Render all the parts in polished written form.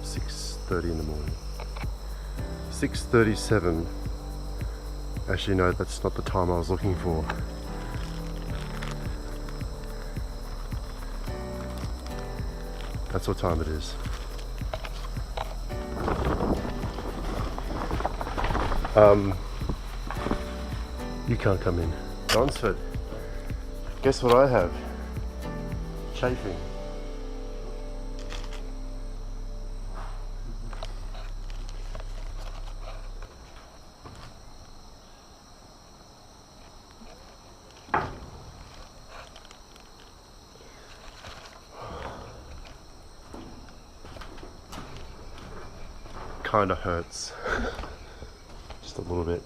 6:30 in the morning. 6:37. Actually no, that's not the time I was looking for. That's what time it is. You can't come in. Donsford. Guess what I have? Chafing. Kinda hurts. Just a little bit.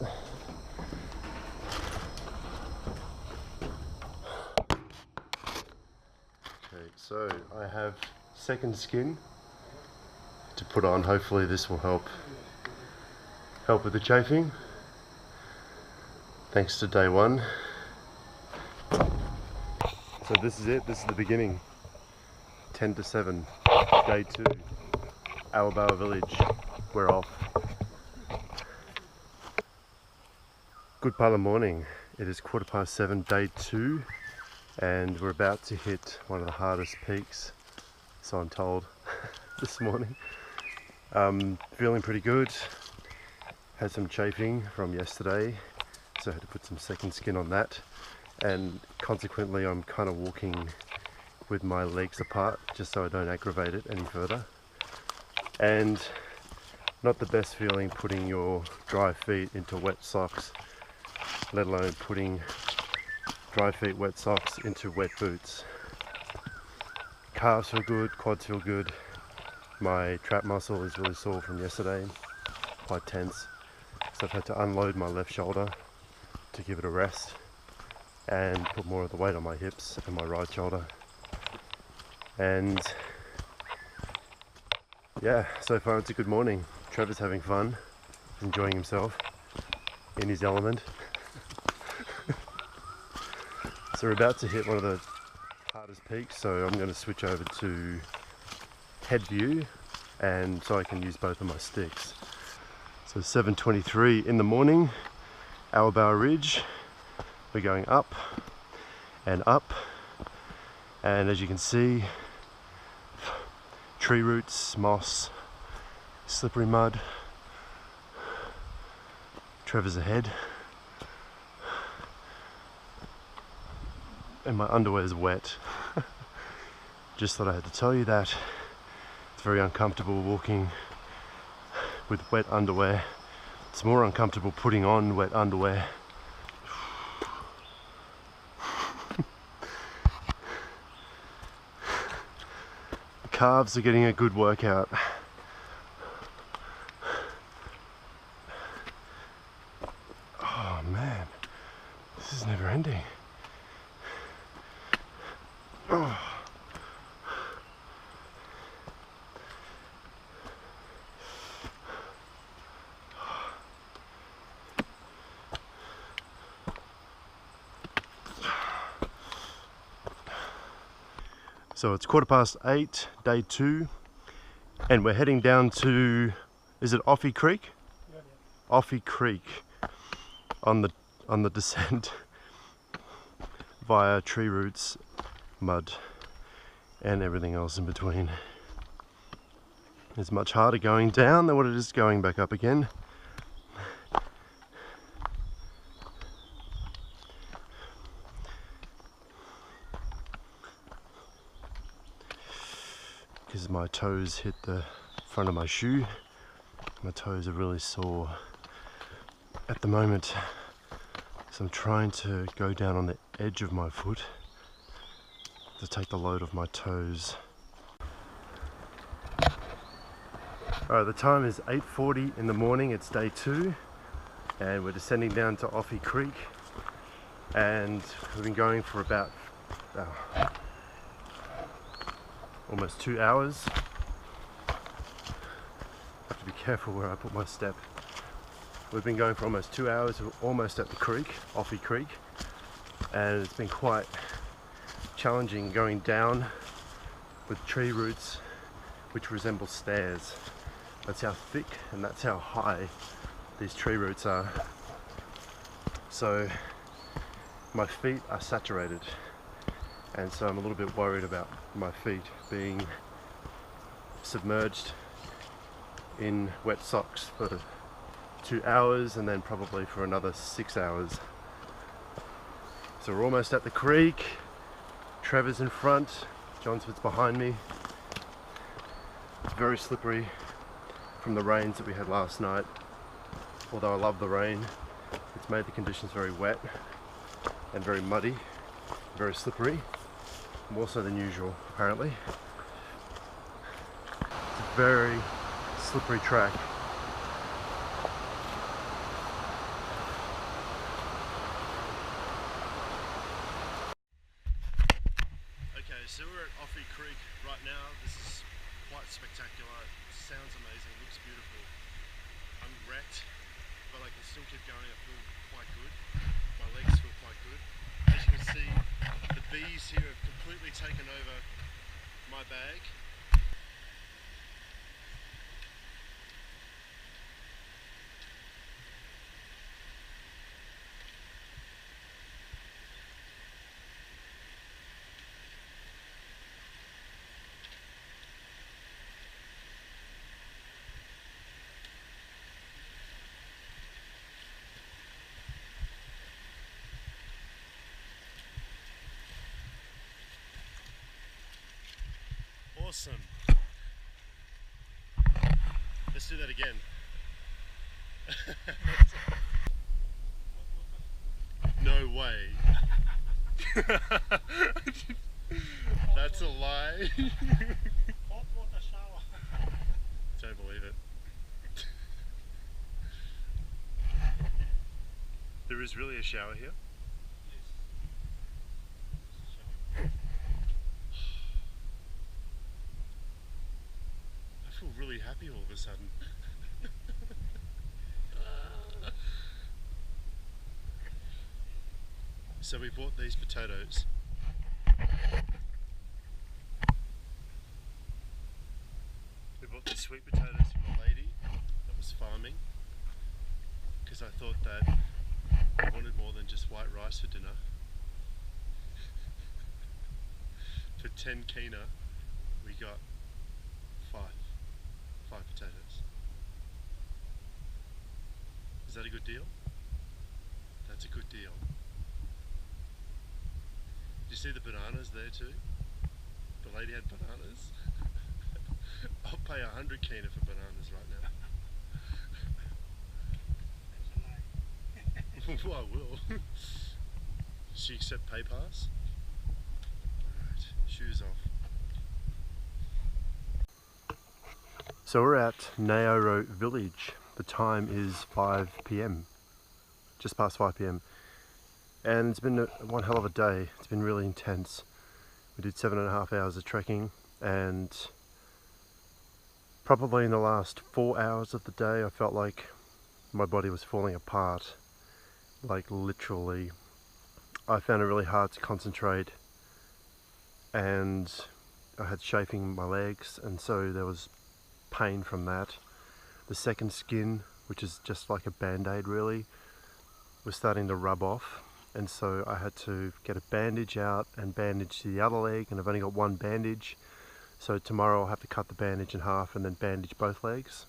Okay, so I have second skin to put on. Hopefully this will help with the chafing. Thanks to day one. So this is it, this is the beginning. 10 to 7, day 2, Awabara village, we're off. Good pala morning, it is 7:15, day 2, and we're about to hit one of the hardest peaks, so I'm told, this morning. Feeling pretty good, had some chafing from yesterday, so I had to put some second skin on that, and consequently I'm kind of walking with my legs apart just so I don't aggravate it any further. And not the best feeling putting your dry feet into wet socks, let alone putting dry feet, wet socks into wet boots. Calves feel good, quads feel good. My trap muscle is really sore from yesterday, quite tense. So I've had to unload my left shoulder to give it a rest and put more of the weight on my hips and my right shoulder. And yeah, so far it's a good morning. Trevor's having fun, enjoying himself in his element. So we're about to hit one of the hardest peaks, so I'm going to switch over to head view, and so I can use both of my sticks. So 7:23 in the morning, Awabara Ridge. We're going up and up, and as you can see, tree roots, moss, slippery mud. Trevor's ahead, and my underwear is wet. Just thought I had to tell you that. It's very uncomfortable walking with wet underwear. It's more uncomfortable putting on wet underwear. The calves are getting a good workout. Oh man, this is never ending. Oh. So it's 8:15, day 2, and we're heading down to, is it Offie Creek? Yeah. Offie Creek on the descent via tree roots, mud, and everything else in between. It's much harder going down than what it is going back up again. Because my toes hit the front of my shoe. My toes are really sore at the moment, so I'm trying to go down on the edge of my foot to take the load of my toes. Alright, the time is 8:40 in the morning, it's day 2, and we're descending down to Offie Creek, and we've been going for about almost 2 hours. I have to be careful where I put my step. We've been going for almost 2 hours, we're almost at the creek, Offie Creek, and it's been quite challenging going down with tree roots, which resemble stairs. That's how thick and that's how high these tree roots are. So my feet are saturated, and so I'm a little bit worried about my feet being submerged in wet socks for 2 hours and then probably for another 6 hours. So we're almost at the creek. Trevor's in front, Johnsford's behind me. It's very slippery from the rains that we had last night. Although I love the rain, it's made the conditions very wet and very muddy, very slippery, more so than usual apparently. It's a very slippery track. Okay, so we're at Offie Creek right now. This is quite spectacular. It sounds amazing, looks beautiful. I'm wrecked, but I can still keep going. I feel quite good. My legs feel quite good. As you can see, the bees here have completely taken over my bag. Awesome. Let's do that again. No way. That's a lie. Hot water shower. Don't believe it. There is really a shower here? I feel really happy all of a sudden. So we bought these potatoes. We bought these sweet potatoes from a lady that was farming, because I thought that I wanted more than just white rice for dinner. For 10 kina, we got five potatoes. Is that a good deal? That's a good deal. Did you see the bananas there too? The lady had bananas. I'll pay 100 kina for bananas right now. Well, I will. Does she accept PayPass? Alright, shoes off. So we're at Naoro village. The time is 5 PM, just past 5 PM. And it's been one hell of a day. It's been really intense. We did 7.5 hours of trekking, and probably in the last 4 hours of the day I felt like my body was falling apart. Like literally. I found it really hard to concentrate, and I had chafing in my legs, and so there was pain from that. The second skin, which is just like a band-aid really, was starting to rub off, and so I had to get a bandage out and bandage the other leg, and I've only got one bandage, so tomorrow I'll have to cut the bandage in half and then bandage both legs.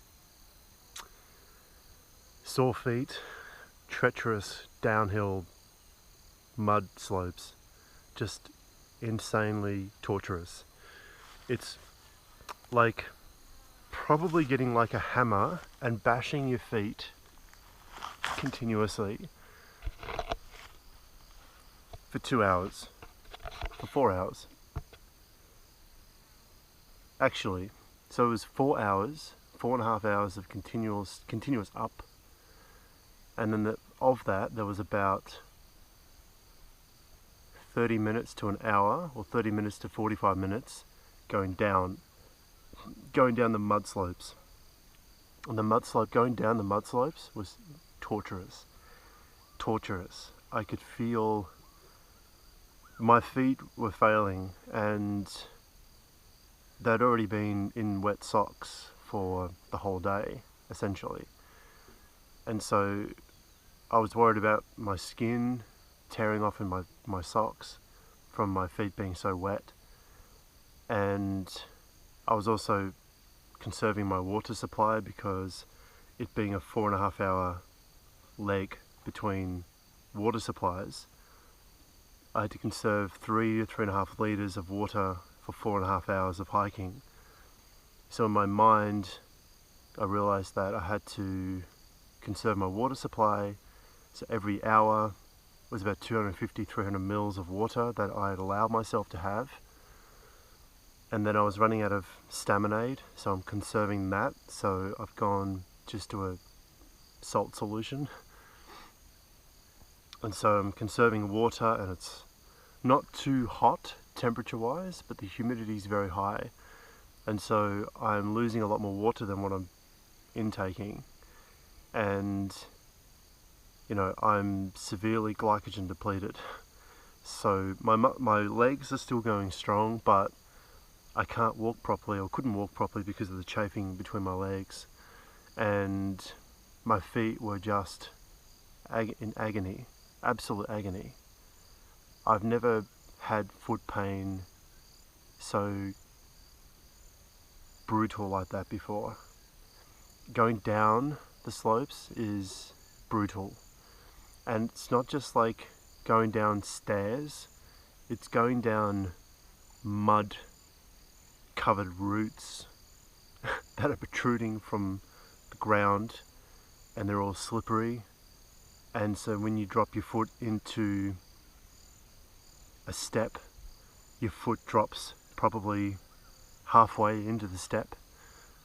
Sore feet, treacherous downhill mud slopes, just insanely torturous. It's like probably getting like a hammer and bashing your feet continuously for 2 hours, for 4 hours. Actually, so it was 4 hours, 4.5 hours of continuous up, and then of that there was about 30 minutes to an hour, or 30 minutes to 45 minutes going down the mud slopes. And going down the mud slopes was torturous. I could feel my feet were failing, and they'd already been in wet socks for the whole day, essentially. And so I was worried about my skin tearing off in my socks from my feet being so wet. And I was also conserving my water supply because it being a 4.5 hour leg between water supplies, I had to conserve 3 to 3.5 litres of water for 4.5 hours of hiking. So in my mind, I realised that I had to conserve my water supply. So every hour was about 250, 300 mils of water that I had allowed myself to have. And then I was running out of Staminade, so I'm conserving that. So I've gone just to a salt solution. And so I'm conserving water, and it's not too hot temperature wise, but the humidity is very high. And so I'm losing a lot more water than what I'm intaking. And you know, I'm severely glycogen depleted. So my legs are still going strong, but I can't walk properly, or couldn't walk properly because of the chafing between my legs. And my feet were just in agony, absolute agony. I've never had foot pain so brutal like that before. Going down the slopes is brutal. And it's not just like going down stairs, it's going down mud covered roots that are protruding from the ground, and they're all slippery. And so when you drop your foot into a step, your foot drops probably halfway into the step,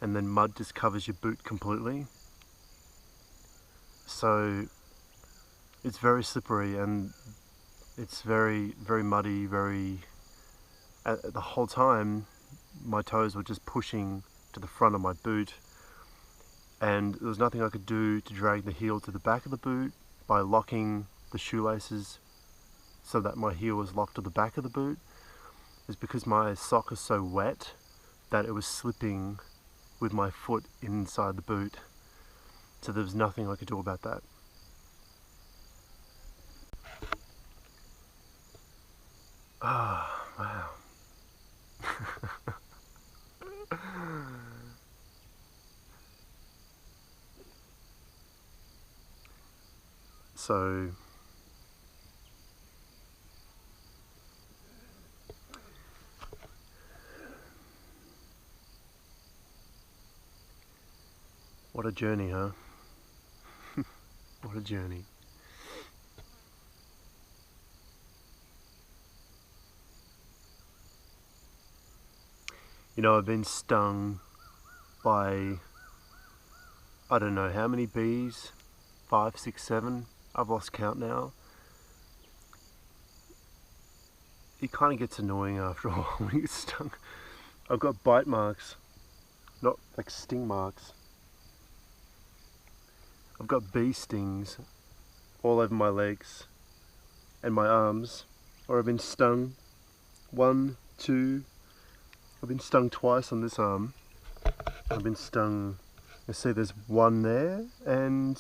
and then mud just covers your boot completely. So it's very slippery, and it's very, very muddy, the whole time my toes were just pushing to the front of my boot, and there was nothing I could do to drag the heel to the back of the boot by locking the shoelaces so that my heel was locked to the back of the boot. It's because my sock is so wet that it was slipping with my foot inside the boot. So there was nothing I could do about that. Ah, wow. So what a journey, huh? What a journey. You know, I've been stung by, I don't know how many bees, 5, 6, 7, I've lost count now. It kind of gets annoying after a while when you get stung. I've got bite marks, not like sting marks. I've got bee stings all over my legs and my arms, or I've been stung 1, 2, I've been stung twice on this arm. I've been stung, you see there's one there, and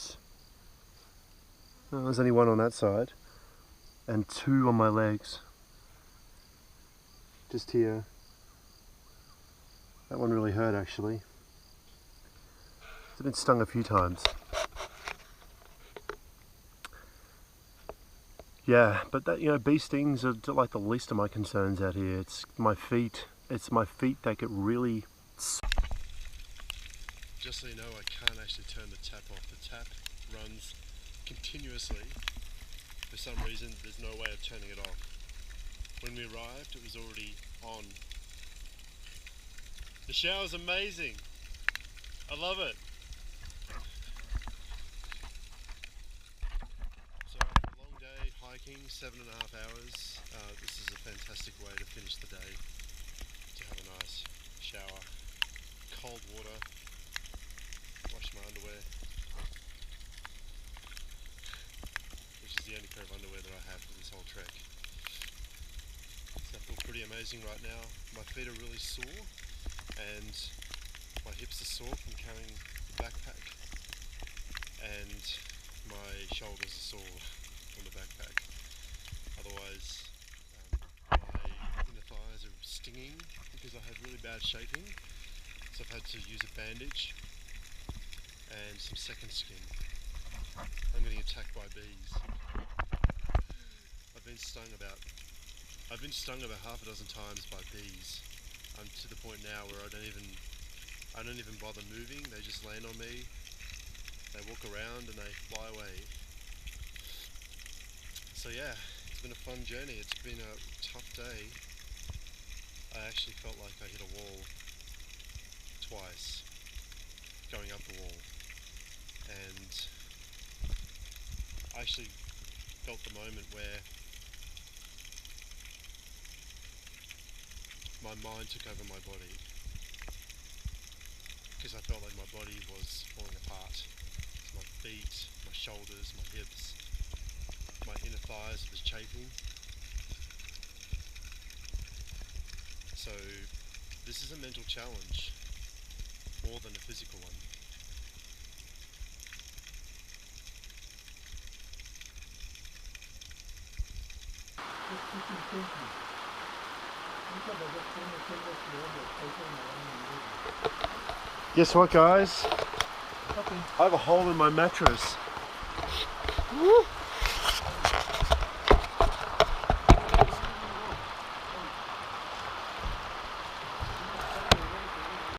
there's only one on that side, and 2 on my legs. Just here. That one really hurt actually. I've been stung a few times. Yeah, but that, you know, bee stings are like the least of my concerns out here. It's my feet that get really... Just so you know, I can't actually turn the tap off. The tap runs continuously. For some reason, there's no way of turning it off. When we arrived, it was already on. The shower's amazing. I love it. So after a long day hiking, 7.5 hours, this is a fantastic way to finish the day. To have a nice shower, cold water, wash my underwear, which is the only pair of underwear that I have for this whole trek. So I feel pretty amazing right now. My feet are really sore, and my hips are sore from carrying the backpack, and my shoulders are sore from the backpack. Otherwise, my inner thighs are stinging because I had really bad shaking, so I've had to use a bandage and some second skin. I'm getting attacked by bees. I've been stung about half a dozen times by bees. I'm to the point now where I don't even bother moving. They just land on me. They walk around and they fly away. So yeah, it's been a fun journey. It's been a tough day. I actually felt like I hit a wall twice going up the wall, and I actually felt the moment where my mind took over my body, because I felt like my body was falling apart. My feet, my shoulders, my hips, my inner thighs was chafing. So this is a mental challenge more than a physical one. Guess what, guys? I have a hole in my mattress. Woo!